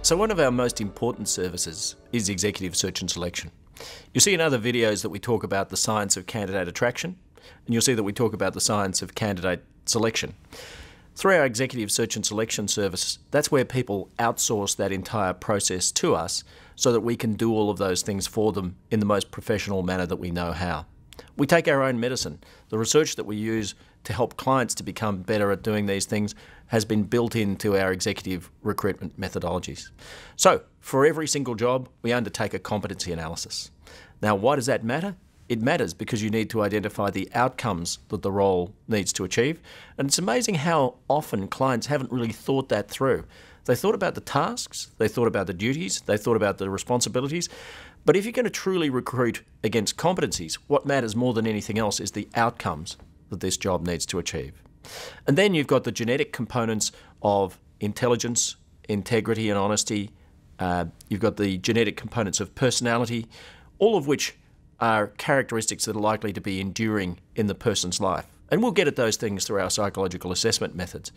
So one of our most important services is executive search and selection. You'll see in other videos that we talk about the science of candidate attraction, and you'll see that we talk about the science of candidate selection. Through our executive search and selection service, that's where people outsource that entire process to us so that we can do all of those things for them in the most professional manner that we know how. We take our own medicine. The research that we use to help clients to become better at doing these things has been built into our executive recruitment methodologies. So, for every single job, we undertake a competency analysis. Now, why does that matter? It matters because you need to identify the outcomes that the role needs to achieve. And it's amazing how often clients haven't really thought that through. They thought about the tasks, they thought about the duties, they thought about the responsibilities. But if you're going to truly recruit against competencies, what matters more than anything else is the outcomes that this job needs to achieve. And then you've got the genetic components of intelligence, integrity and honesty. You've got the genetic components of personality, all of which are characteristics that are likely to be enduring in the person's life. And we'll get at those things through our psychological assessment methods.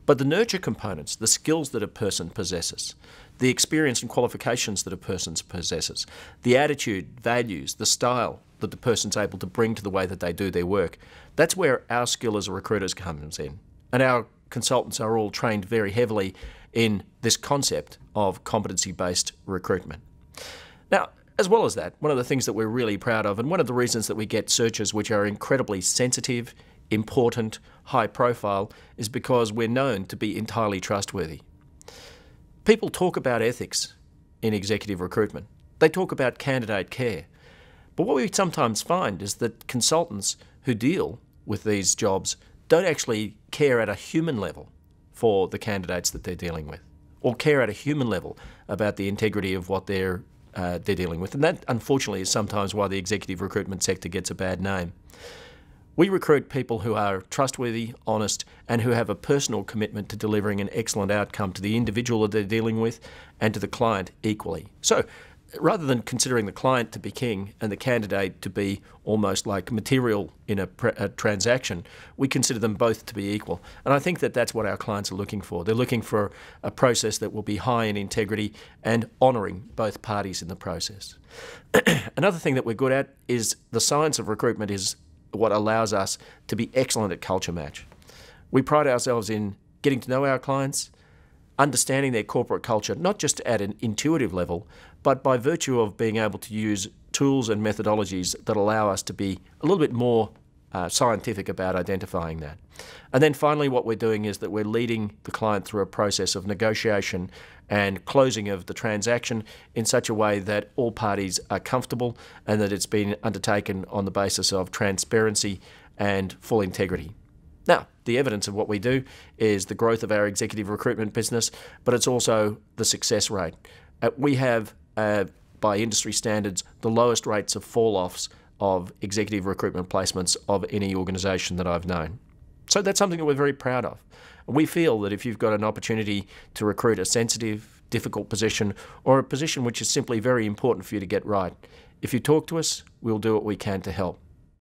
But the nurture components, the skills that a person possesses, the experience and qualifications that a person possesses, the attitude, values, the style that the person's able to bring to the way that they do their work, that's where our skill as recruiters comes in. And our consultants are all trained very heavily in this concept of competency-based recruitment. Now, as well as that, one of the things that we're really proud of, and one of the reasons that we get searches which are incredibly sensitive, important, high profile, is because we're known to be entirely trustworthy. People talk about ethics in executive recruitment. They talk about candidate care. But what we sometimes find is that consultants who deal with these jobs don't actually care at a human level for the candidates that they're dealing with, or care at a human level about the integrity of what they're dealing with. And that, unfortunately, is sometimes why the executive recruitment sector gets a bad name. We recruit people who are trustworthy, honest, and who have a personal commitment to delivering an excellent outcome to the individual that they're dealing with and to the client equally. So, rather than considering the client to be king and the candidate to be almost like material in a transaction, we consider them both to be equal. And I think that that's what our clients are looking for. They're looking for a process that will be high in integrity and honouring both parties in the process. Another thing that we're good at is the science of recruitment is what allows us to be excellent at culture match. We pride ourselves in getting to know our clients, understanding their corporate culture, not just at an intuitive level, but by virtue of being able to use tools and methodologies that allow us to be a little bit more scientific about identifying that. And then finally what we're doing is that we're leading the client through a process of negotiation and closing of the transaction in such a way that all parties are comfortable and that it's been undertaken on the basis of transparency and full integrity. Now, the evidence of what we do is the growth of our executive recruitment business, but it's also the success rate. We have, by industry standards, the lowest rates of fall-offs of executive recruitment placements of any organisation that I've known. So that's something that we're very proud of. We feel that if you've got an opportunity to recruit a sensitive, difficult position, or a position which is simply very important for you to get right, if you talk to us, we'll do what we can to help.